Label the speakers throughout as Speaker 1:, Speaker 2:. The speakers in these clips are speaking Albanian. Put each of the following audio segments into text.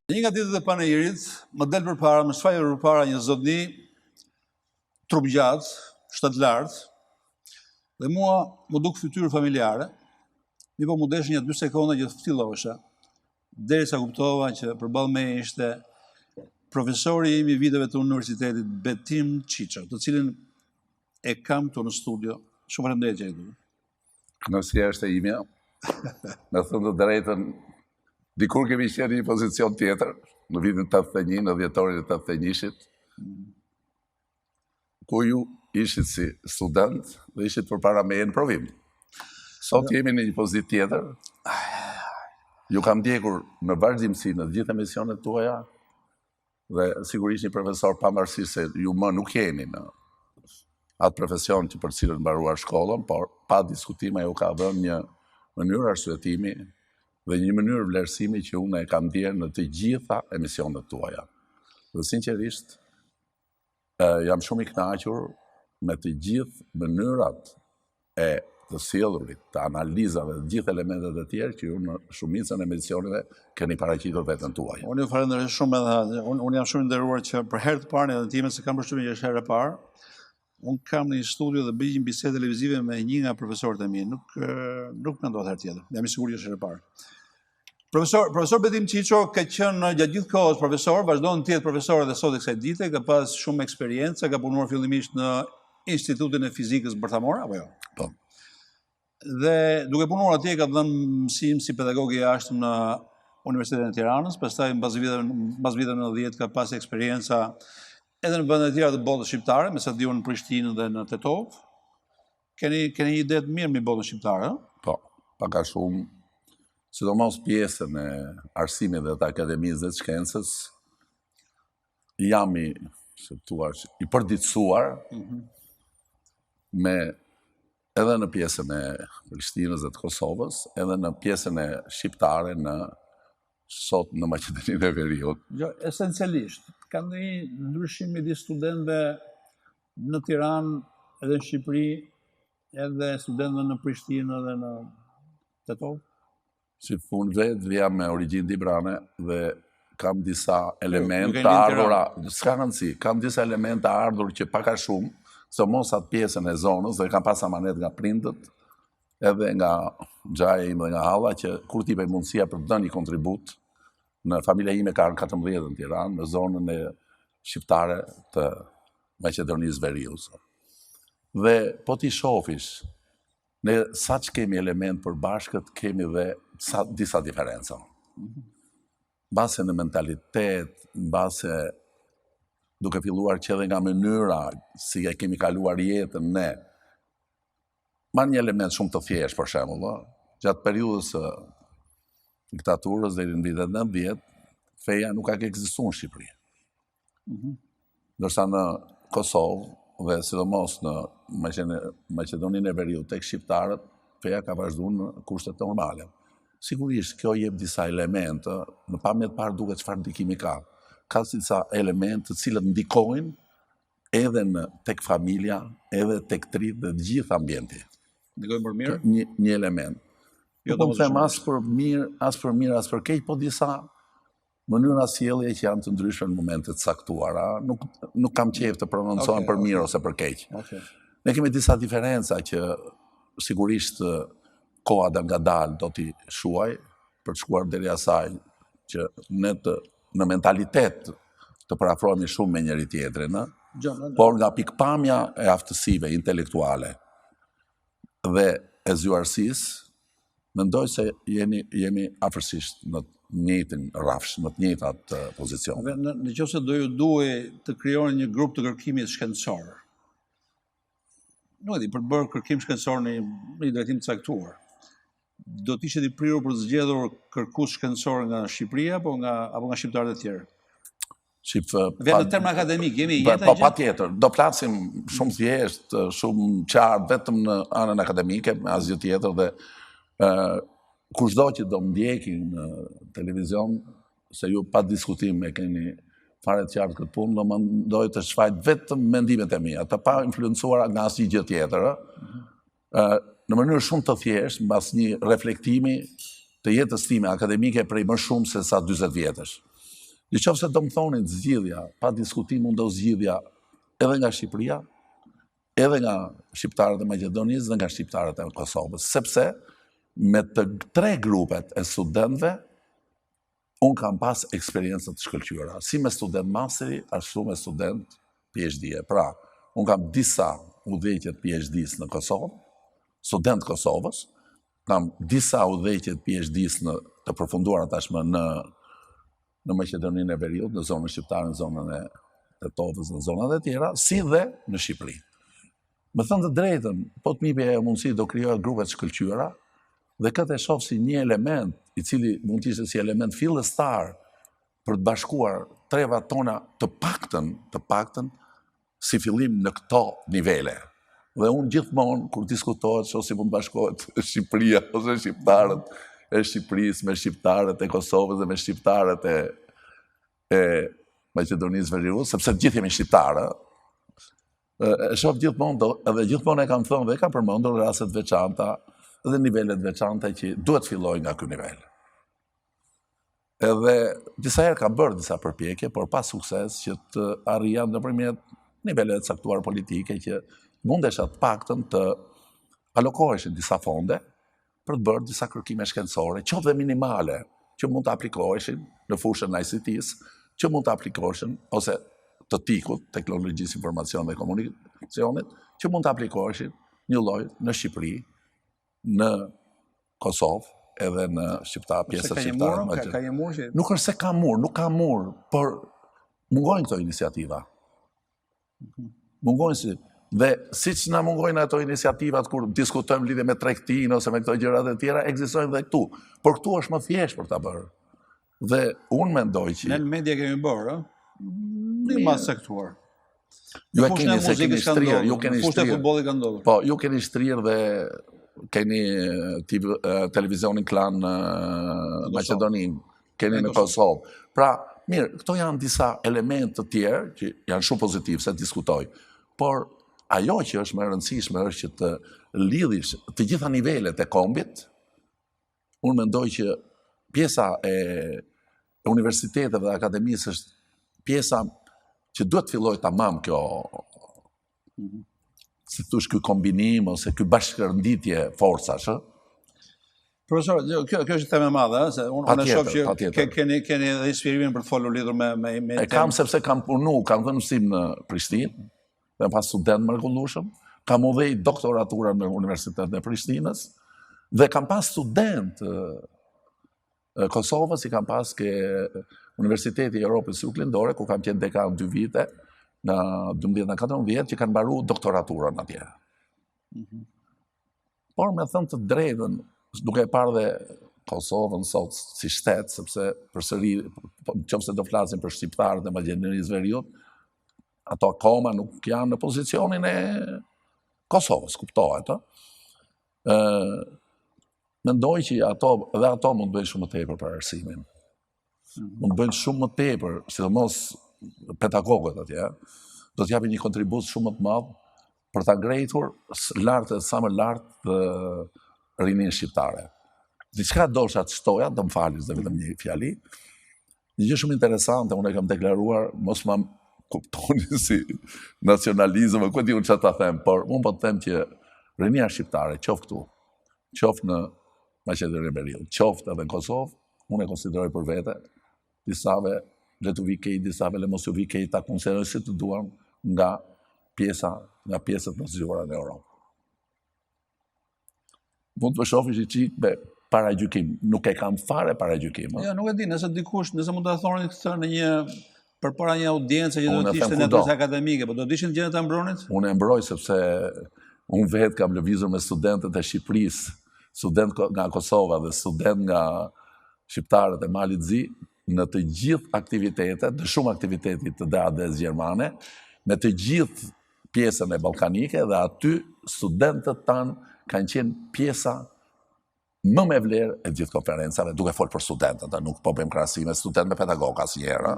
Speaker 1: Një nga ditët e panejirit, më del përpara, më shfaqet përpara një zotëni trup gjatë, shtat lartë, dhe mua më duk fytyrë familjare, mi po më desh një 2 sekonda që të ftilosha, derisa kuptova që përballë meje ishte profesori im i viteve të universitetit Betim Çiço, të cilin e kam këtu në studio. Shumë faleminderit që jeni.
Speaker 2: Kënaqësia është e imja. Me thënë të drejtën, dikur kemi qenë në një pozicion tjetër, në vitin 81, në dhjetorin e 81-shit, ku ju ishit si student dhe ishit përpara meje në provim. Sot jemi në një pozitë tjetër. Ju kam ndjekur në vazhdimsi në gjithë emisionet tuaja dhe sigurisht një profesor pavarësisht se ju më nuk jeni në atë profesion që për cilën mbaruar shkollën, por pa diskutime ju ka dhënë një mënyrë arsyetimi dhe një mënyrë vlerësimi që unë e kam ndjerë në të gjitha emisionet tuaja. Dhe sinqerisht, jam shumë i kënaqur me të gjithë mënyrat e të sjelljurit, të analizave, të gjithë elementet e tjerë që ju në shumicën e emisioneve keni paraqitur veten tuaj.
Speaker 1: Unë ju falenderoj shumë edhe unë jam shumë i nderuar që për herë të parë në jetën time, se kam përshtypjen që është herë e parë, unë kam në një studio dhe bëj një bisedë televizive me një nga profesorët e mi. Nuk mendohet herë tjetër. Jam i sigurt që është herë e parë. Profesor Betim Çiço ka qenë gjatë gjithë kohës profesor, vazhdon të jetë profesor edhe sot e kësaj dite, ka pas shumë eksperiencë, ka punuar fillimisht në Institutin e Fizikës Bërthamore, apo jo?
Speaker 2: Po.
Speaker 1: Dhe duke punuar atje ka dhënë mësim si pedagog i jashtëm në Universitetin e Tiranës, pastaj mbas viteve 90 ka pas eksperjenca edhe në vende të tjera të botës shqiptare, me sa diu në Prishtinë dhe në Tetov. Keni një ide të mirë mbi botën shqiptare, ëh?
Speaker 2: Po, pak a shumë, sidomos pjesën e arsimit dhe të akademisë dhe të shkencës, jam i përditësuar me edhe në pjesën e Prishtinës dhe të Kosovës, edhe në pjesën e shqiptare sot në Maqedoninë e Veriut.
Speaker 1: Jo, esencialisht, ka ndonjë ndryshim midis studentëve në Tiranë edhe në Shqipëri, edhe studentëve në Prishtinë edhe në Tetov?
Speaker 2: Si punë vetë, jam me origjinë librane dhe kam disa elementë të ardhura, s'ka rëndësi, kam disa elementë të ardhur që pak a shumë, së mos atë pjesën e zonës, dhe kam pas amanet nga prindët, edhe nga gjaja ime dhe nga halla, që kur t'i bëj mundësia për të dhënë një kontribut, në familja ime ka në 14 në Tiranë, në zonën e shqiptare të Maqedonisë Veriut. Dhe po t'i shofish, ne sa që kemi element për bashkët, kemi dhe disa diferenca. Base në mentalitet, base duke filluar që edhe nga mënyra, si e kemi kaluar jetën ne, ma një element shumë të thjesht, për shembull, gjatë periudhës së diktaturës deri në vitet 90, feja nuk ka ekzistuar në Shqipëri. Ndërsa në Kosovë dhe sidomos në Maqedoninë e Veriut tek shqiptarët, feja ka vazhduar në kushte normale. Sigurisht kjo jep disa elemente, në pamje të parë duket çfarë ndikimi ka. Ka disa elemente të cilët ndikojnë edhe tek familja, edhe tek trit dhe gjithë ambienti.
Speaker 1: Ndikojnë për mirë?
Speaker 2: Një element. Nuk po them as për mirë, as për keq, po disa mënyra sjellje që janë të ndryshme në momente të caktuara. Nuk kam qejf të prononcohem për mirë ose për keq. Ne kemi disa diferenca që sigurisht koha dhe ngadalë do t'i shuaj për të shkuar deri asaj që ne në mentalitet të parafrohemi shumë me njëri tjetrin, por nga pikpamja e aftësive intelektuale dhe e zgjuarësisë, mendoj se jemi afërsisht në të njëjtin rrafsh, në të njëjtat pozicione.
Speaker 1: Nëse do ju duhej të krijoni një grup të kërkimit shkencor, nuk e di, për të bërë kërkim shkencor në një drejtim të caktuar, do të ishit i prirur për të zgjedhur kërkues shkencor nga Shqipëria apo nga shqiptarët e tjerë? Vetë në term akademik, jemi jetë
Speaker 2: po patjetër, do flasim shumë thjesht, shumë qartë vetëm në anën akademike, asgjë tjetër, dhe kushdo që do ndjekin në televizion, se ju pa diskutim e keni fare të qartë këtë punë, do mendoj të shfaqet vetëm mendimet e mia, të pa influencuara nga asnjë gjë tjetër, në mënyrë shumë të thjeshtë, mbas një reflektimi të jetës time akademike prej më shumë se sa 40 vjetësh. Në qoftë se do më thonin zgjidhja, pa diskutim mund do zgjidhja edhe nga Shqipëria, edhe nga shqiptarët e Maqedonisë dhe nga shqiptarët e Kosovës, sepse me të tre grupet e studentëve, unë kam pas eksperiencët të shkëlqyera, si me student masteri, ashtu me student PhD-e. Pra, unë kam disa udhëheqjet PhD-s në Kosovë, student Kosovës, kam disa udhëheqjet PhD-s të përfunduara tashmë në Maqedoninë e Veriut, në zonën shqiptare, në zonën e Tetovës, në zonat e tjera, si dhe në Shqipëri. Me thënë të drejtën, po të mipi e mundësi do krijohet grupet shkëlqyera, dhe këtë e shoh si një element, i cili mund të ishte si element fillestar për të bashkuar trevat tona të paktën, si fillim në këto nivele. Dhe unë gjithmonë, kur diskutohet, shoh si mund të bashkohet Shqipëria ose shqiptarët e Shqipërisë me shqiptarët e Kosovës dhe me shqiptarët e Maqedonisë Veriut, sepse gjithë jemi shqiptarë, e shoh gjithmonë, edhe gjithmonë e kam thënë dhe e kam përmendur rastet veçanta dhe nivelet veçanta që duhet filloj nga ky nivel. Edhe disa herë kam bërë disa përpjekje, por pa sukses që të arrija nëpërmjet nivelet caktuar politike që mundesha të paktën të alokoheshin disa fonde për të bërë disa kërkime shkencore, qoftë dhe minimale, që mund të aplikoheshin në fushën ICT-s, që mund të aplikoheshin, ose të TIK-ut, teknologjisë informacion dhe komunikacionit, që mund të aplikoheshin një lloj në Shqipëri, në Kosovë, edhe në pjesët shqiptare. Nuk është se ka mur, nuk ka mur, por mungojnë këto iniciativa. Mungojnë si... Dhe si që na mungojnë ato iniciativat kur diskutojmë lidhje me tregtinë ose me këto gjërat e tjera, ekzistojnë dhe këtu. Por këtu është më thjesht për ta bërë. Dhe unë mendoj që...
Speaker 1: Në media kemi bërë, një mas sektuar.
Speaker 2: Ju e keni se keni shtrirë, ju keni
Speaker 1: shtrirë.
Speaker 2: Po, ju keni shtrirë dhe keni televizionin klan në Maqedoninë, keni në Kosovë. Pra, mirë, këto janë disa elementë të tjerë që janë shumë pozitiv se diskutoj, por ajo që është më e rëndësishme është që të lidhish të gjitha nivelet e kombit. Unë mendoj që pjesa e universiteteve dhe akademisë është pjesa që duhet filloj tamam kjo, si thush, ky kombinim ose ky bashkërnditje forcash.
Speaker 1: Profesor, kjo është temë e madhe, se unë shoh që keni edhe inspirimin për të folur lidhur me
Speaker 2: e kam sepse kam punu, kam dhënë mësim në Prishtinë, dhe pas student mrekullueshëm, kam udhëheq doktoraturën në Universitetin e Prishtinës, dhe kam pas student Kosovës, i kam pas ke Universiteti i Europës së Lindore, ku kam qenë dekan 2 vite, nga 12-14, që kanë mbaruar doktoraturën atje. Por me thënë të drejtën, duke e parë dhe Kosovën sot si shtet, sepse përsëri, nëse do flasim për shqiptarët e Maqedonisë Veriut, ato akoma nuk janë në pozicionin e Kosovës, kuptohet. Mendoj që edhe ato mund të bëjnë shumë më tepër për arsimin. Mund të bëjnë shumë më tepër, sidomos pedagogët atje, do të japin një kontribut shumë më të madh për ta ngritur sa më lart rininë shqiptare. Diçka dosha të shtoja, do më falis dhe vetëm një fjali. Një gjë shumë interesante, unë e kam deklaruar, mos ma kuptoni si nacionalizëm, ku di unë çfarë ta them, por unë po të them që rinia shqiptare, qoftë këtu, qoftë në Maqedoninë e Veriut, qoftë edhe në Kosovë, unë e konsideroj për vete, disave le të vi kej, disave le mos ju vi kej, ta konsideroj si të duan nga pjesët më zgjuara në Europë. Mund të më shofish i qik me paragjykim, nuk e kam fare paragjykim.
Speaker 1: Jo, nuk e di, nëse mund të thoni këtë në një përpara një audiencë që do të ishte në klasë akademike, po do të ishin gjërat e mbrojnit?
Speaker 2: Unë e mbroj sepse unë vetë kam lëvizur me studentët e Shqipërisë, student nga Kosova dhe student nga shqiptarët e Malit Zi, në të gjithë aktivitetet, në shumë aktivitetit të DAD-s gjermane, me të gjithë pjesën e ballkanike, dhe aty studentët tanë kanë qenë pjesa më me vlerë e gjithë konferencave, duke folë për studentët, nuk po bëjmë krahasime student me pedagog asnjëherë.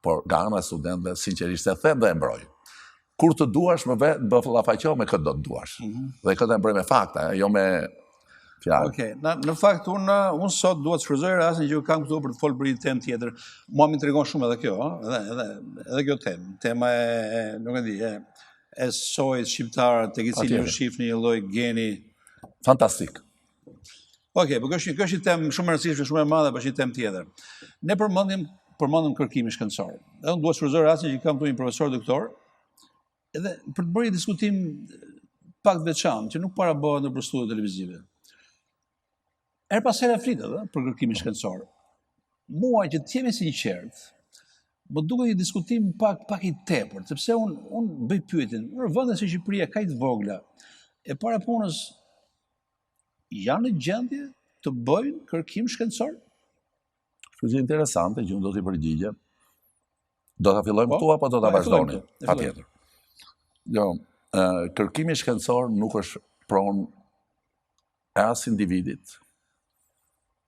Speaker 2: Por nga ana e studentëve, sinqerisht e them dhe e mbroj. Kur të duash, më fallafaqo me këtë do të duash. Dhe këtë e mbroj me fakte, jo me fjalë.
Speaker 1: Okej, në fakt unë sot dua të shfrytëzoj rastin që kam këtu për të folur për një temë tjetër. Mua më intrigon shumë edhe kjo, edhe kjo temë. Tema nuk e di, e sojit shqiptar tek i cili ju shihni një lloj geni.
Speaker 2: Fantastik.
Speaker 1: Okej, por kjo është një temë shumë e rëndësishme, shumë e madhe, por është një temë tjetër. Ne përmendëm kërkimin shkencor. Edhe unë dua të shfrytëzoj rastin që kam këtu një profesor doktor, edhe për të bërë një diskutim pak veçantë, që nuk para bëhet në studio televizive. Her pas here flitet për kërkimin shkencor. Mua që të jemi sinqert, më duket një diskutim pak i tepërt, sepse unë bëj pyetjen, në vende si Shqipëria kaq të vogla, e para punës janë në gjendje të bëjnë kërkim shkencor?
Speaker 2: Është interesante që unë do t'i përgjigjem. Do ta fillojmë këtu apo do ta vazhdoni? Patjetër. Jo, kërkimi shkencor nuk është pronë e as individit,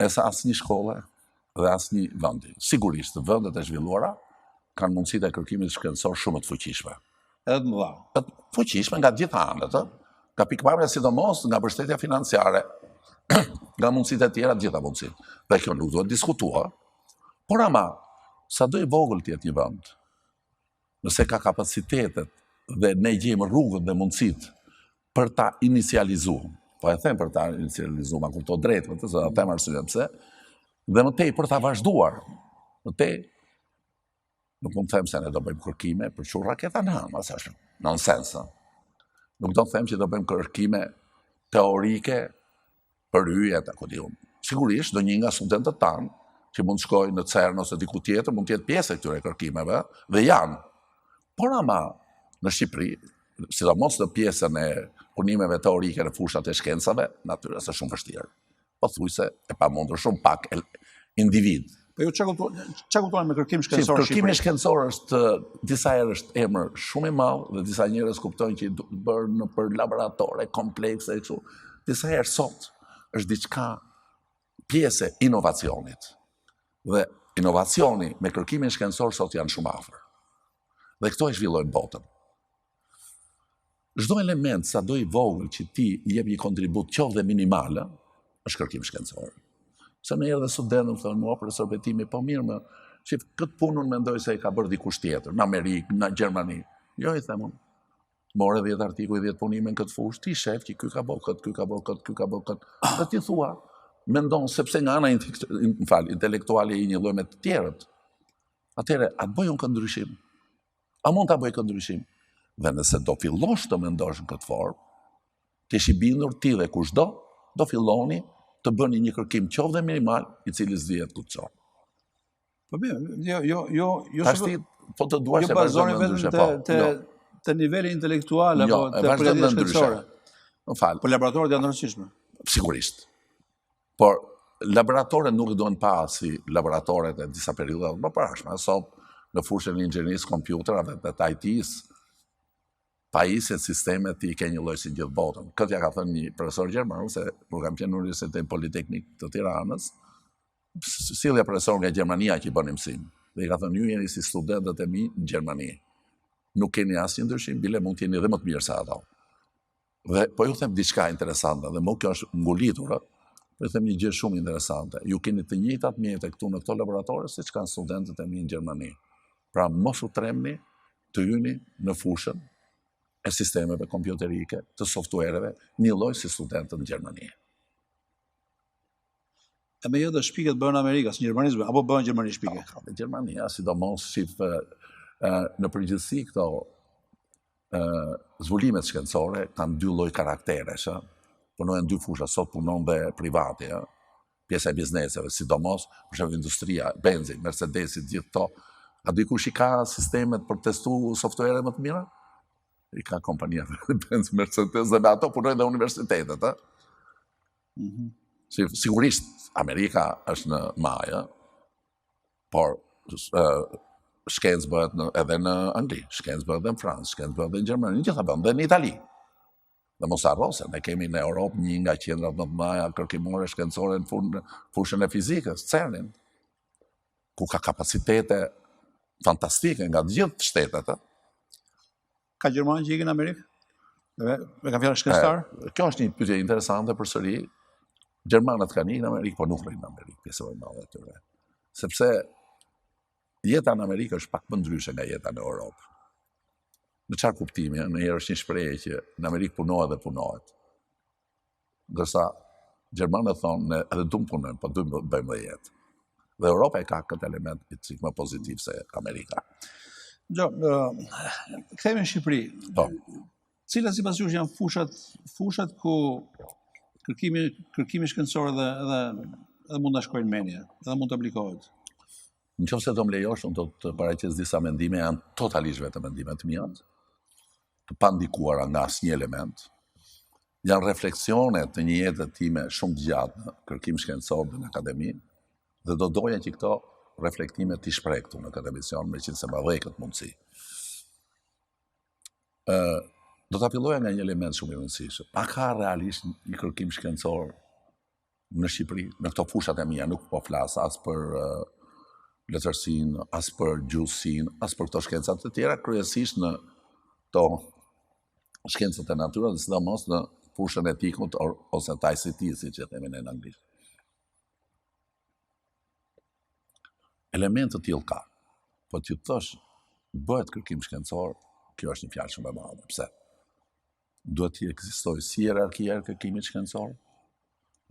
Speaker 2: e sa asnjë shkolle dhe asnjë vendi. Sigurisht, vendet e zhvilluara kanë mundësitë e kërkimit shkencor shumë të fuqishme.
Speaker 1: Edhe të mëdha.
Speaker 2: Të fuqishme nga të gjitha anët, nga pikpamja sidomos nga mbështetja financiare, nga mundësitë e tjera, të gjitha mundësitë. Dhe kjo nuk duhet diskutuar, por ama, sado i vogël të jetë një vend, nëse ka kapacitetet dhe ne gjejmë rrugët dhe mundësitë për ta inicializuar, po e them për ta inicializuar, ma kupto drejt, për të se them arsye pse, dhe më tej për ta vazhduar, më tej, nuk mund të them se ne do bëjmë kërkime për çu raketa në hama, sa është nonsens. Nuk do të them që do bëjmë kërkime teorike për hyjet, ako di unë. Sigurisht, do një nga studentët tanë, që mund të shkojnë në CERN ose diku tjetër, mund të jetë pjesë e këtyre kërkimeve, dhe janë. Por ama, në Shqipëri, sidomos në pjesën e punimeve teorike në fushat e shkencave, natyrisht është shumë vështirë. Pothuajse e pamundur, shumë pak individ.
Speaker 1: Po ju çka kupton me kërkim shkencor në Shqipëri?
Speaker 2: Kërkimi shkencor është disa herë është emër shumë i madh dhe disa njerëz kuptojnë që bërë në për laboratore komplekse kështu. Disa herë sot është diçka pjesë e inovacionit. Dhe inovacioni me kërkimin shkencor sot janë shumë afër. Dhe këto e zhvillojnë botën. Çdo element sado i vogël që ti jep një kontribut qoftë dhe minimale, është kërkim shkencor. Se në herë dhe studentët më thonë, mua profesor Betimi, po mirë që këtë punën mendoj se i ka bërë dikush tjetër, në Amerikë, në Gjermani. Jo, i themun, more 10 artikuj, 10 punime në këtë fushë, ti shef që ky ka bërë këtë, ky ka bërë këtë, ky ka bërë këtë. Dhe ti thua, mendon, sepse nga ana intelektuale i një lloj me të tjerët. Atëherë, a të bëj unë këtë ndryshim? A mund ta bëj këtë ndryshim? Dhe nëse do fillosh të mendosh në këtë formë, ti je i bindur ti dhe kushdo, do filloni të bëni një kërkim qoftë dhe minimal, i cili s'dihet ku të çon.
Speaker 1: Po mirë, jo
Speaker 2: Tashti, po të duash e vazhdojmë ndryshe, po.
Speaker 1: Të niveli intelektual
Speaker 2: Jo,
Speaker 1: apo
Speaker 2: e
Speaker 1: të
Speaker 2: vazhdojmë
Speaker 1: përgatitjes
Speaker 2: ndryshe.
Speaker 1: shkencore.
Speaker 2: Më fal.
Speaker 1: Po laboratorët janë të rëndësishme.
Speaker 2: Sigurisht. Por laboratoret nuk duhen pa si laboratoret e disa periudhave më parashme. Sot në fushën e inxhinierisë kompjuterave dhe të IT-s, pajisjet sistemet i ke një lloj si gjithë botën. Këtë ja ka thënë një profesor gjerman, se kur kam qenë në Universitetin Politeknik të Tiranës, sjellja profesor nga Gjermania që i bënin mësim. Dhe i ka thënë, ju jeni si studentët e mi në Gjermani. Nuk keni asnjë ndryshim, bile mund të jeni edhe më të mirë se ata. Dhe po ju them diçka interesante, dhe më kjo është ngulitur, po ju them një gjë shumë interesante. Ju keni të njëjtat mjete këtu në këto laboratore siç kanë studentët e mi në Gjermani. Pra mos u tremni të hyni në fushën e sistemeve kompjuterike, të softuereve, një lloj si studentët në Gjermani.
Speaker 1: E me jetë shpiket bëhen Amerikas, në Gjermani apo bëhen Gjermani shpike?
Speaker 2: Në Gjermania, sidomos shif në përgjithësi këto zbulimet shkencore kanë dy lloj karakteresh, punojnë dy fusha, sot punon dhe privati, pjesa e bizneseve, sidomos, për shembull industria, benzin, Mercedesit, gjithë këto. A dikush i ka sistemet për testu softuere më të mira? I ka kompania benzin, Mercedes, dhe me ato punojnë dhe universitetet. Sigurisht, Amerika është në majë, por shkencë bëhet edhe në Angli, shkencë bëhet edhe në Francë, shkencë bëhet edhe në Gjermani, në gjitha bëhet, dhe në Itali. Dhe mos harro se ne kemi në Europë një nga qendrat më të mëdha kërkimore shkencore në fushën e fizikës, CERN-in, ku ka kapacitete fantastike nga të gjithë shtetet.
Speaker 1: Ka Gjermanë që ikin në Amerikë? Me kanë fjalë shkencëtar?
Speaker 2: Kjo është një pyetje interesante përsëri. Gjermanët kanë ikë në Amerikë, po nuk rrinë në Amerikë, pjesë e madhe të tyre. Sepse jeta në Amerikë është pak më ndryshe nga jeta në Europë. Në çfarë kuptimi, në herë është një shprehje që në Amerikë punohet dhe punohet. Ndërsa Gjermanët thonë, ne edhe duam punojmë, po duam bëjmë dhe jetë. Dhe Europa e ka këtë element i cik më pozitiv se Amerika.
Speaker 1: Kthehemi në Shqipëri.
Speaker 2: Po.
Speaker 1: Cilat sipas jush janë fushat ku kërkimi shkencor edhe mund ta shkojnë menje, edhe mund të aplikohet?
Speaker 2: Nëse do më lejosh, unë do të paraqes disa mendime, janë totalisht vetëm mendime të mia, të pandikuara nga asnjë element. Janë refleksione të një jete time shumë të gjatë në kërkim shkencor dhe në akademi, dhe do doja që këto reflektime t'i shpreh këtu në këtë emision, meqense më dhej këtë mundësi. Do ta filloja nga një element shumë i rëndësishëm. A ka realisht një kërkim shkencor në Shqipëri, në këto fushat e mia, nuk po flas as për letërsinë, as për gjuhësinë, as për këto shkencat të tjera, kryesisht në këto shkencët e natyrës, dhe sidomos në fushën e etikut ose të ICT, siç e themi ne në anglisht. Elementë të tillë ka. Po t'ju thosh, bëhet kërkim shkencor, kjo është një fjalë shumë e madhe. Pse? Duhet të ekzistojë si hierarkia e kërkimit shkencor,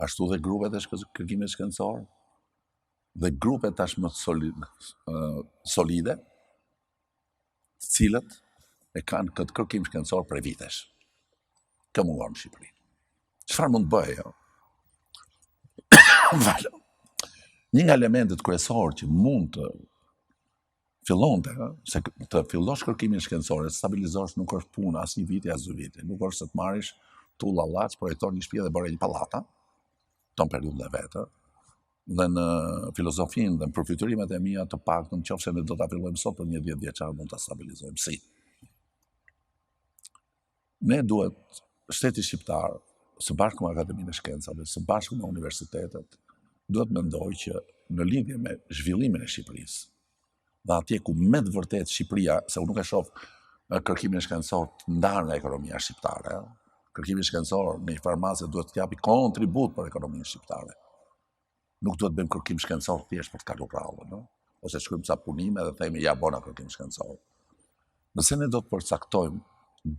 Speaker 2: ashtu dhe grupet e kërkimit shkencor, dhe grupe tashmë solide, cilët e kanë këtë kërkim shkencor prej vitesh. Kjo mungon në Shqipëri. Çfarë mund të bëjë? Një nga elementet kryesor që mund të fillonte, se të fillosh kërkimin shkencor, të stabilizosh nuk është puna as një viti as 2 vite, nuk është se të marrish tull allaç, projektor një shtëpi dhe bëre një pallata, ton periudhën e vetë. Dhe në filozofinë dhe në përfytyrimet e mia të paktën nëse ne do ta fillojmë sot për një 10 vjeçar mund ta stabilizojmë. Si? Ne duhet, shteti shqiptar, së bashku me Akademinë e Shkencave, së bashku me universitetet, duhet mendoj që në lidhje me zhvillimin e Shqipërisë, dhe atje ku me të vërtet Shqipëria, se unë nuk e shoh kërkimin shkencor të ndarë nga ekonomia shqiptare, kërkimi shkencor në një farmacie duhet të japi kontribut për ekonominë shqiptare. Nuk duhet bëjmë kërkim shkencor thjesht për të kalur rrallën, ose shkruajmë ca punime dhe themi ja bona kërkim shkencor. Nëse ne do të përcaktojmë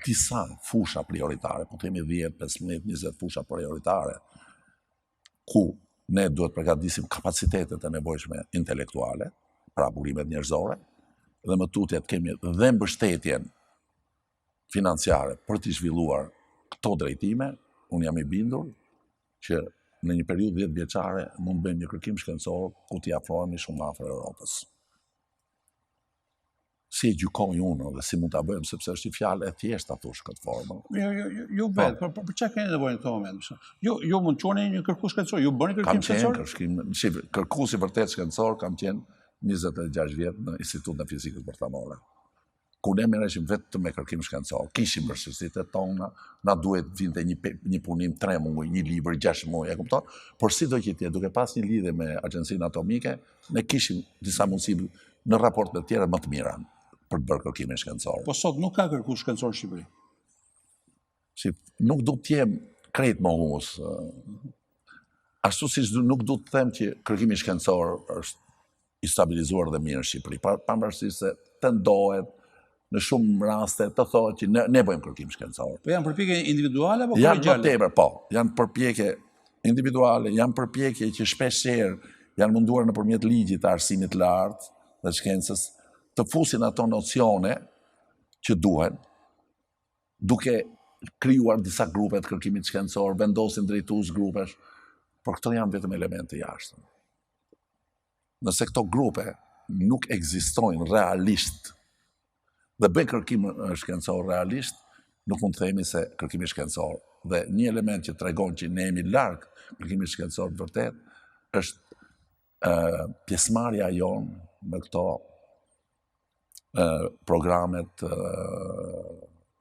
Speaker 2: disa fusha prioritare, po themi 10, 15, 20 fusha prioritare, ku ne duhet përgatisim kapacitetet e nevojshme intelektuale, pra burimet njerëzore, dhe më tutje të kemi dhe mbështetjen financiare për të zhvilluar këto drejtime, unë jam i bindur që në një periudhë 10 vjeçare mund bëjmë një kërkim shkencor ku t'i afrohemi shumë afër Europës. Si e gjykoj unë dhe si mund ta bëjmë, sepse është një fjalë e thjeshtë ta thosh këtë formë.
Speaker 1: Ju vetë, për çka keni nevojë në këtë moment? Ju mund të çoni një kërkues shkencor, ju bëni kërkim shkencor?
Speaker 2: Kërkues i vërtet shkencor kam qenë 26 vjet në Institutin e Fizikës Bërthamore, ku ne merreshim vetëm me kërkim shkencor. Kishim vështirësitë tona, na duhet vinte një punim 3 muaj, një libër 6 muaj, e kupton? Por sido që të jetë, duke pas një lidhje me Agjencinë Atomike, ne kishim disa mundësi në raport me të tjera më të mira për të bërë kërkimin shkencor.
Speaker 1: Po sot nuk ka kërkues shkencor në Shqipëri.
Speaker 2: Nuk du të jem krejt mohues. Ashtu siç nuk du të them që kërkimi shkencor është i stabilizuar dhe mirë në Shqipëri, pavarësisht se tendohet në shumë raste të thotë që ne bëjmë kërkim shkencor.
Speaker 1: Po janë përpjekje individuale apo kolegjiale?
Speaker 2: Janë tepër, po, janë përpjekje individuale, janë përpjekje që shpeshherë janë munduar nëpërmjet ligjit të arsimit të lartë dhe shkencës të fusin ato nocione që duhen, duke krijuar disa grupe të kërkimit shkencor, vendosin drejtues grupesh, por këto janë vetëm elemente jashtëm. Nëse këto grupe nuk ekzistojnë realisht dhe bëjnë kërkim shkencor realisht, nuk mund të themi se kërkimi shkencor. Dhe një element që tregon që ne jemi larg kërkimit shkencor vërtet është pjesëmarrja jonë në këto programet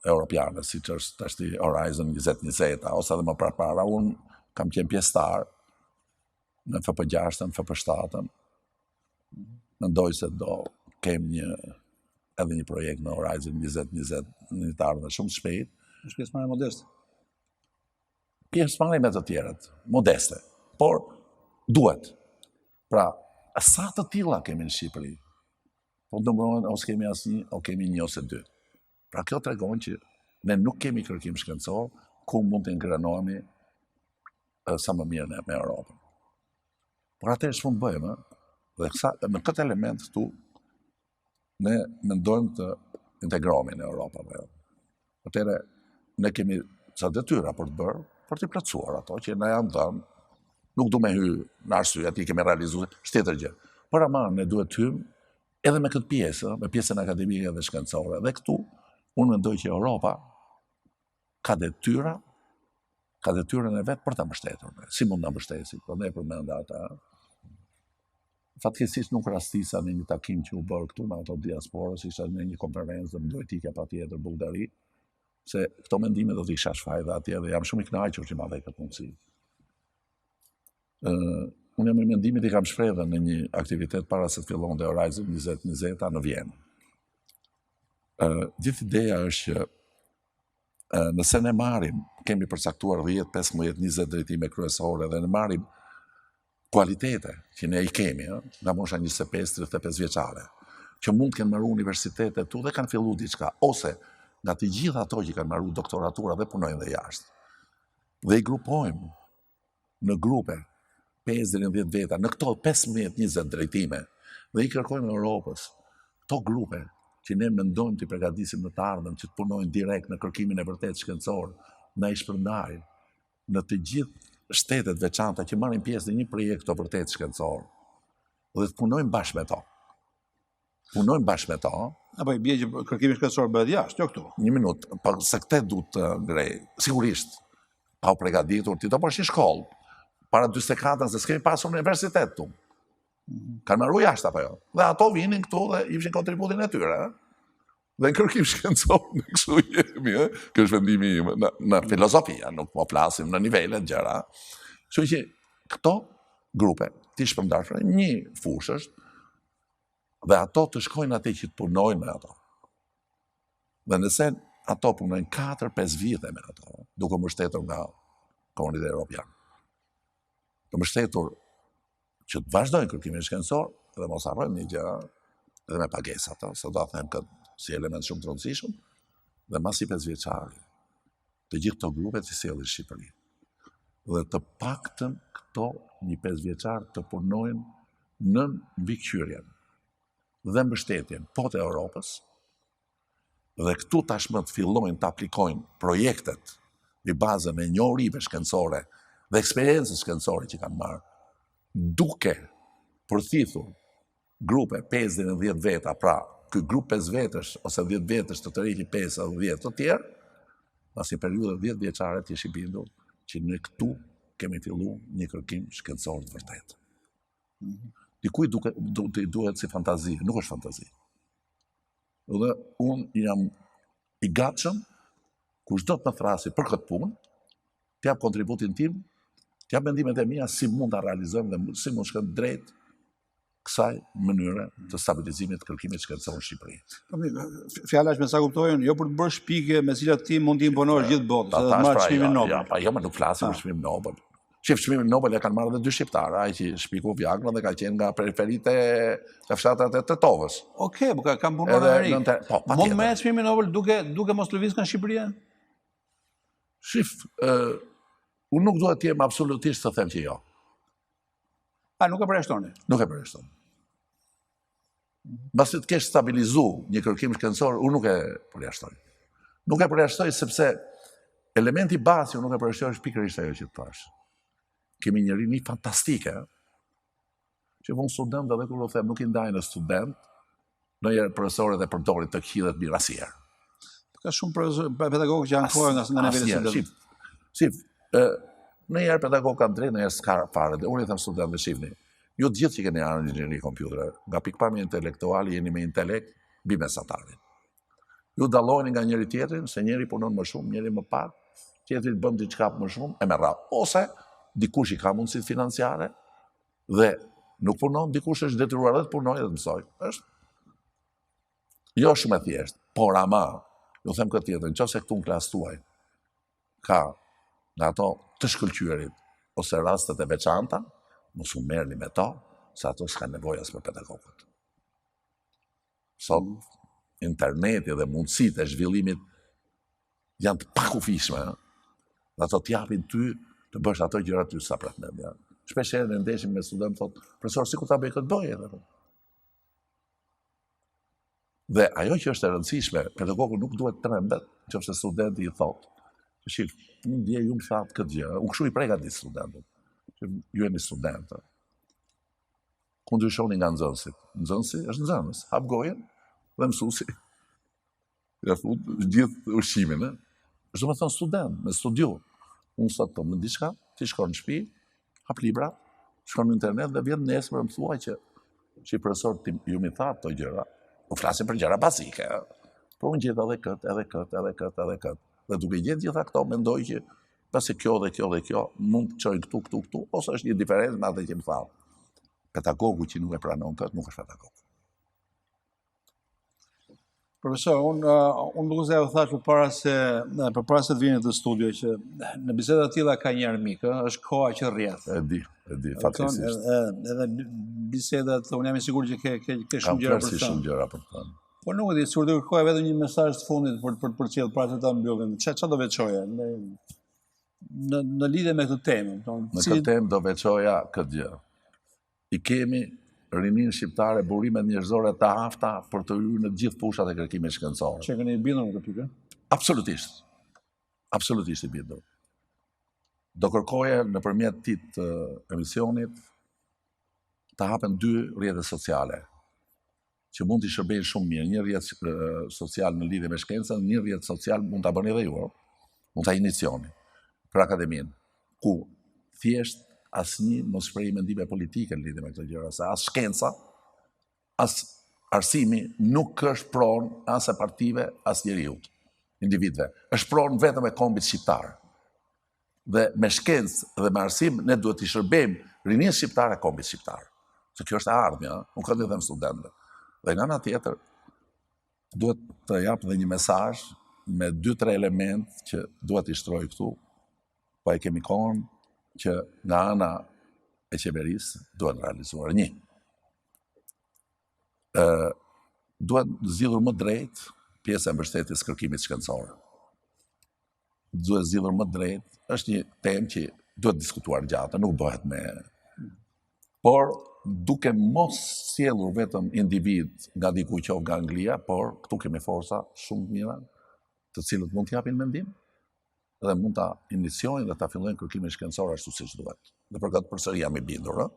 Speaker 2: europiane, siç është tash Horizon 2020, ose edhe më parapara, unë kam qenë pjesëtar në FP6-ën, FP7-ën. Mendoj se do kem edhe një projekt në Horizon 2020 në një të ardhmen shumë shpejt.
Speaker 1: Është pjesëmarrje modeste.
Speaker 2: Pjesëmarrje me të tjerët, modeste. por duhet. Pra, sa të tilla kemi në Shqipëri, po të ndërmërojnë ose kemi asnjë, o kemi një ose dy. Pra kjo tregon që ne nuk kemi kërkim shkencor, ku mund të ingranohemi sa më mirë me Europën. Por atëherë ç'mund bëjmë, dhe në këtë element këtu, ne mendojmë të integrohemi në Europë. Atëherë, ne kemi ca detyra për të bërë, për të plotësuar ato që na janë dhënë. Nuk du me hy në arsye, ati kemi realizuar, shtjetër gjë. Por ama ne duhet hymë edhe me këtë pjesë, me pjesën akademike dhe shkencore. Dhe këtu, unë mendoj që Europa ka detyrën e vetë për ta mbështetur. Si mund ta mbështesi? Po ne përmenda ata. Fatkeqësisht nuk rastisa në një takim që u bërë këtu në ato diasporës, isha në një konferencë dhe më duhet ikja patjetër në Bullgari, se këto mendime do t'i isha shfaqje atje dhe jam shumë i kënaqur që ma dhe këtë mundësi. Unë jam i mendimit i kam shprehur në një aktivitet para se të fillonte Horizon 2020 në Vjenë. Gjithë ideja është që nëse ne marrim, kemi përcaktuar 10, 15, 20 drejtime kryesore dhe ne marrim kualitete që ne i kemi, nga mosha 25-35 vjeçare, që mund të kenë marrë universitetet tu dhe kanë filluar diçka, ose nga të gjithë ato që kanë marrë doktoratura dhe punojnë dhe jashtë. Dhe i grupojmë në grupe 5 deri në 10 veta, në këto 15-20 drejtime, dhe i kërkojmë Europës këto grupe që ne mendojmë të përgatisim në të ardhmen, që të punojnë direkt në kërkimin e vërtet shkencor, na i shpërndaj në të gjithë shtetet veçanta që marrin pjesë në një projekt të vërtet shkencor, dhe të punojmë bashkë me to.
Speaker 1: Apo i bie që kërkimi shkencor bëhet jashtë, jo këtu.
Speaker 2: Një minutë, se këte du të ngrej, sigurisht, pa u përgatitur, ti do përsh një shkollë, para 24 se s'kemi pasur universitet tu. Kanë marru jashtë apo jo. Dhe ato vinin këtu dhe i fshin kontributin e tyre. Dhe në kërkim shkencor në kështu jemi, kjo është vendimi im në filozofia, nuk po flasim në nivelet gjëra. Kështu që këto grupe ti shpërndashme një fushë është dhe ato të shkojnë atë që të punojnë me ato. Dhe nëse ato punojnë 4-5 vite me ato, duke mbështetur nga Komuniteti Evropian. Të mbështetur që të vazhdojnë kërkimin shkencor dhe mos harrojmë një gjë edhe me pagesat, se do të them këtë si element shumë të rëndësishëm, dhe mas i 5 vjeçari, të gjithë këto grupe që sjellin Shqipëri. Dhe të paktën këto një 5 vjeçar të punojnë në mbikëqyrjen dhe mbështetjen po të Europës, dhe këtu tashmë të fillojnë të aplikojnë projektet i bazën e njohurive shkencore dhe eksperiencës shkencore që kanë marrë, duke përthithur grupe 5 dhe 10 veta, pra ky grup 5 vetësh ose 10 vetësh të tërheqin 5 apo 10 të tjerë, pas një periudhë 10 vjeçare të jesh i bindur që ne këtu kemi filluar një kërkim shkencor të vërtetë. Dikujt duhet si fantazi, nuk është fantazi. Dhe unë jam i gatshëm, kushdo të më thrasi për këtë punë, të jap kontributin tim, të jap mendimet e mia si mund ta realizojmë dhe si mund shkojmë drejt kësaj mënyre të stabilizimit të kërkimit shkencor në Shqipëri.
Speaker 1: Fjala është me sa kuptojnë, jo për të bërë shpike me cilat ti mund të imponosh gjithë botës, edhe të marrë çmimin Nobel.
Speaker 2: Jo, më nuk flasim për çmimin Nobel. Çmimin Nobel e kanë marrë edhe 2 shqiptarë, ai që shpiku Viagrën dhe ka qenë nga periferitë e fshatat e Tetovës.
Speaker 1: Okej, po kanë punuar në Amerikë. Mund me çmimin Nobel duke mos lëviz nga Shqipëria?
Speaker 2: Shif, unë nuk duhet të jem absolutisht të them që jo.
Speaker 1: Nuk e përjashtoni?
Speaker 2: Nuk e përjashtoni. Mbasi të kesh stabilizu një kërkim shkencor, unë nuk e përjashtoj. Nuk e përjashtoj sepse elementi bazë unë nuk e përjashtoj është pikërisht ajo që të thash. Kemi një rini fantastike, që unë student dhe kur u them nuk i ndaj në student, ndonjëherë profesorët e përdorin të këqij dhe të mirësier.
Speaker 1: Ka shumë pedagogë që janë kohë nga niveli student.
Speaker 2: Shif, ndonjëherë pedagog kanë drejt, ndonjëherë s'ka fare. Dhe unë i them studentëve, shihni, ju të gjithë që keni ardhur në inxhinieri kompjutere, nga pikpamja intelektuale jeni me intelekt mbi mesatarin. Ju dalloheni nga njëri tjetrin, se njëri punon më shumë, njëri më pak, tjetri bën diçka më shumë e me radhë. Ose dikush i ka mundësitë financiare dhe nuk punon, dikush është detyruar të punojë dhe të mësojë. Është jo shumë e thjeshtë, por ama, ju them këtë tjetër, nëse këtu në klasë tuaj ka nga ato të shkëlqyerit, ose rastet e veçanta, mos u merrni me to, se ato s'ka nevojë as për pedagogët. Sot, interneti dhe mundësitë e zhvillimit janë të pakufishme, dhe ato t'japin ty të bësh ato gjëra ty sa pret mendja. Shpesh herë ne ndeshim me studentë, thotë, profesor, sikur ta bëj këtë bëj edhe. Dhe ajo që është e rëndësishme, pedagogu nuk duhet trembet, nëse studenti i thotë, shik, unë dje ju më thatë këtë gjë, unë kështu i pregatit studentët, që ju jeni studentë. Ku ndryshoni nga nxënësit? Nxënësi është nxënës, hap gojen dhe mësuesi. Ja fut gjithë ushqimin, është do të thonë student, me studiu. Unë sot të më diçka, ti shkon në shtëpi, hap libra, shkon në internet dhe vjen nesër më thuaj që i profesor ju më tha këto gjëra. U flasim për gjëra bazike, por unë gjetë edhe këtë. Dhe duke gjetë gjitha këto, mendoj që pasi kjo dhe kjo mund të çojnë këtu, ose është një diferencë me atë që më tha. Pedagogu që nuk e pranon këtë, nuk është pedagog.
Speaker 1: Profesor, unë nuk se u thash përpara se të vini të studio që në biseda të tilla ka një armik, është koha që rrjedh.
Speaker 2: E di, fatkeqësisht.
Speaker 1: Edhe bisedat, unë jam i sigurt që ke shumë gjëra për të thënë.
Speaker 2: Shumë gjëra për të thënë.
Speaker 1: Po nuk e di, sikur të kërkoja vetëm një mesazh të fundit për cilët para se ta mbyllim. Çfarë do veçoja në lidhje me këtë temë?
Speaker 2: Në këtë temë do veçoja këtë gjë. I kemi rininë shqiptare, burimet njerëzore të afta për të hyrë në gjithë fushat e kërkimit shkencor.
Speaker 1: Që keni bindur në këtë pikë?
Speaker 2: Absolutisht. Absolutisht i bindur. Do kërkoja nëpërmjet këtij emisionit të hapen 2 rrjete sociale që mund t'i shërbejnë shumë mirë. Një rrjet social në lidhje me shkencën, një rrjet social mund ta bëni edhe ju, mund ta inicioni për akademinë, ku thjesht asnjë mos shpreh mendime politike në lidhje me këtë gjëra, se as shkenca, as arsimi nuk është pronë as e partive, as njeriu, individëve. Është pronë vetëm e kombit shqiptar. Dhe me shkencë dhe me arsim ne duhet t'i shërbejmë rinisë shqiptare e kombit shqiptar. Se kjo është e ardhmja, unë këtë i them studentëve. Dhe nga ana tjetër duhet të jap dhe një mesazh me 2-3 elementë që duhet i shtroj këtu, po e kemi kohën që nga ana e qeverisë duhet realizuar. Duhet zgjidhur më drejt pjesa e mbështetjes kërkimit shkencor. Duhet zgjidhur më drejt, është një temë që duhet diskutuar gjatë, nuk bëhet me... Por duke mos sjellur vetëm individ nga diku qoftë nga Anglia, por këtu kemi forca shumë të mira, të cilët mund t'japin mendim dhe mund ta iniciojnë dhe ta fillojnë kërkimin shkencor ashtu siç duhet. Dhe për këtë përsëri jam i bindur,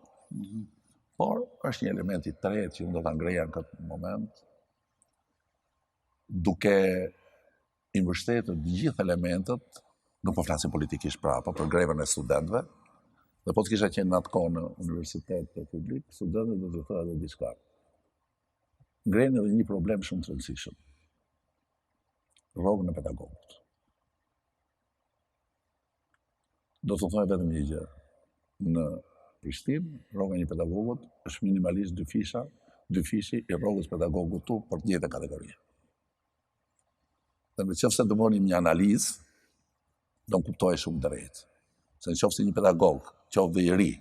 Speaker 2: Por është një element i tretë që unë do ta ngreja në këtë moment, duke i mbështetur të gjithë elementët, nuk po flasim politikisht prapë, për grevën e studentëve, dhe po të kisha qenë në atë kohë në universitet të publik, studentët do të thoya edhe diçka. Ngreni edhe një problem shumë të rëndësishëm. Rrogën e pedagogët. Do të thoya vetëm një gjë. Në Prishtinë, rroga e një pedagogut është minimalisht 2 fishi i rrogës pedagogut tu për të njëjtën kategori. Dhe nëse do bënim një analizë, do të kuptohej shumë drejt. Se nëse një pedagog, qoftë dhe i ri,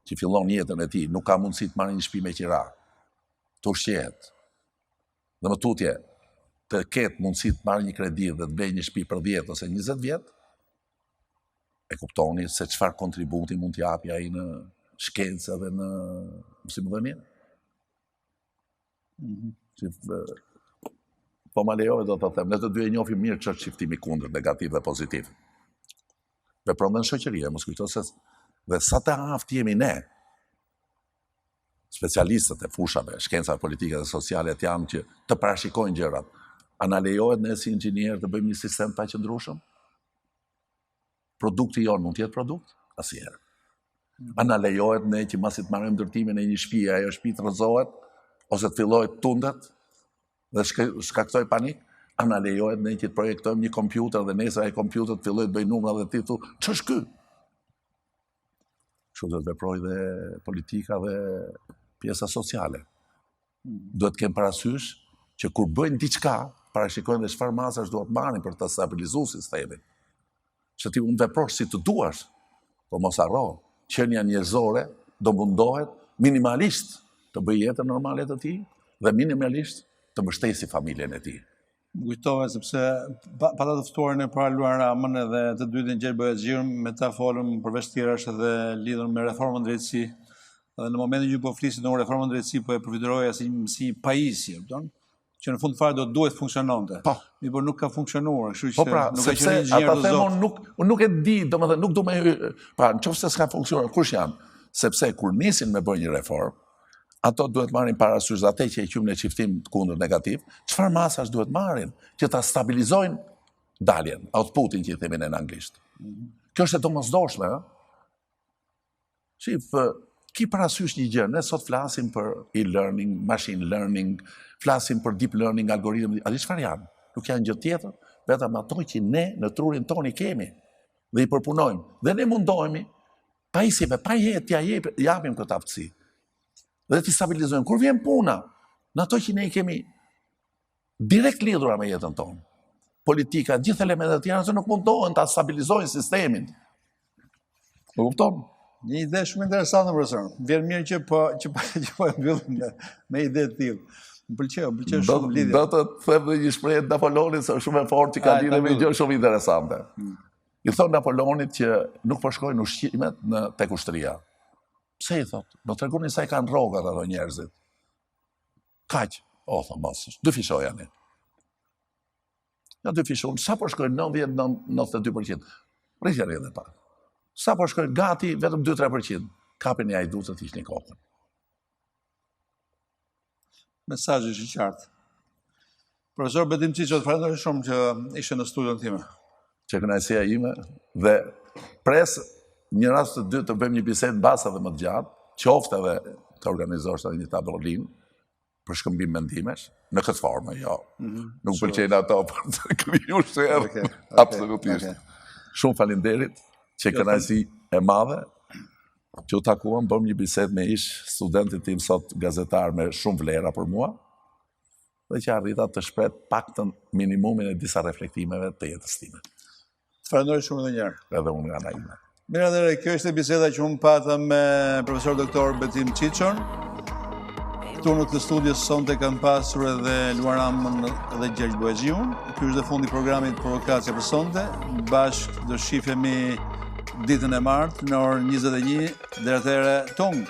Speaker 2: që fillon jetën e tij, nuk ka mundësi të marrë një shtëpi me qira, të ushqehet, dhe më tutje të ketë mundësi të marrë një kredi dhe të bëjë një shtëpi për 10 ose 20 vjet, e kuptoni se çfarë kontributi mund të japi ai në shkencë dhe në mësimdhënie. Po ma lejohet do të them, ne të dy e njohim mirë ç'është shiftimi kundër, negativ dhe pozitiv. Vepron në shoqëri, mos kujto se dhe sa të aftë jemi ne, specialistët e fushave, shkencave politike dhe sociale janë që të parashikojnë gjërat. A na lejohet ne si inxhinier të bëjmë një sistem të paqëndrueshëm? Produkti jonë mund të jetë produkt? Asnjëherë. A na lejohet ne që masi të marrim ndërtimin e një shtëpie, ajo shtëpi të rrëzohet ose të fillojë të tundet dhe shkaktoj panik? A na lejohet ne që të projektojmë një kompjuter dhe nesër ai kompjuter të fillojë të bëjë numra dhe ti thu, ç'është ky? Kështu do të veprojë dhe politika dhe pjesa sociale. Duhet të kemë parasysh që kur bëjnë diçka, parashikojnë dhe çfarë masash duhet marrin për të stabilizuar sistemin. Që ti mund veprosh si të duash, Po mos harro, qenia njerëzore do mundohet minimalisht të bëjë jetën normale të tij dhe minimalisht të mbështesi familjen e tij.
Speaker 1: Më kujtove sepse pata të ftuarin e parë Luan Ramën edhe të dytën Gjergj Bojaxhiun, me ta folëm përveç tjera është edhe lidhur me reformën drejtësi. Dhe në momentin që po flisit në reformën drejtësi, po e përfitroja si pajisje, kupton? Që në fund fare do duhet funksiononte.
Speaker 2: Po.
Speaker 1: Por nuk ka funksionuar, kështu
Speaker 2: Po
Speaker 1: që
Speaker 2: pra,
Speaker 1: nuk ka
Speaker 2: sepse
Speaker 1: qenë inxhinier
Speaker 2: ata
Speaker 1: do
Speaker 2: them
Speaker 1: zot.
Speaker 2: unë nuk e di, domethënë nuk do me pra nëse s'ka funksionuar, kush janë? Sepse kur nisin me bërë një reformë, ato duhet marrin parasysh atë që e quajmë në çiftim kundër negativ, çfarë masash duhet marrin që ta stabilizojnë daljen, outputin që i themin në anglisht. Kjo është e domosdoshme, ëh. Shif, ki parasysh një gjë, ne sot flasim për e-learning, machine learning, flasim për deep learning, algoritëm, a di çfarë janë? Nuk janë gjë tjetër, vetëm ato që ne në trurin ton i kemi dhe i përpunojmë. Dhe ne mundohemi pajisjeve, pa jetë t'ja japim këtë aftësi. Dhe t'i stabilizojmë. Kur vjen puna, në ato që ne i kemi direkt lidhura me jetën tonë, politika, gjithë elementet tjera, që nuk mundohen ta stabilizojnë sistemin. Më kupton?
Speaker 1: Një ide shumë interesante, profesor. Vjen mirë që po e mbyllim me ide të tillë. Më pëlqeu shumë lidhja.
Speaker 2: Do të them një shprehje Napoleonit, është shumë e fortë që ka lidhje me një gjë shumë interesante. I thon Napoleonit që nuk po shkojnë ushqimet tek ushtria. Pse i thot? Do të tregoni sa i kanë rrogat ato njerëzit. Kaq, thon mos, 2 fishoj janë. Ja 2 fishon, sa po shkojnë 90-92%. Rrejtja edhe pak. Sa po shkojnë gati vetëm 2-3%. Kapin e ajdutët ishte një kokën.
Speaker 1: Mesazhi është i qartë. Profesor Betim Çiço, të falenderoj shumë që ishe në studion time.
Speaker 2: Që kënaqësia ime dhe pres një rast të dytë të bëjmë një bisedë mbas edhe më të gjatë, qoftë edhe të organizosh edhe një tabelin për shkëmbim mendimesh, në këtë formë, jo. Nuk pëlqejnë ato për të kriju shërë, absolutisht. Shumë faleminderit, që kënaqësi e madhe, që u takuam, bëm një bisedë me studentit tim sot gazetar me shumë vlera për mua, dhe që arrita të shpret paktën minimumin e disa reflektimeve të jetës time.
Speaker 1: Të falenderoj shumë edhe një herë.
Speaker 2: Edhe unë nga ime.
Speaker 1: Mirë dhe kjo ishte biseda që unë patëm me profesor doktor Betim Çiçon. Këtu në këtë studios sonte kanë pasur edhe Luan Ramën dhe Gjergj Bojaxhiun. Ky është dhe fundi i programit Provokacija për sonte. Bashkë do shifemi ditën e martë në orën 21. Deri atëherë, tung!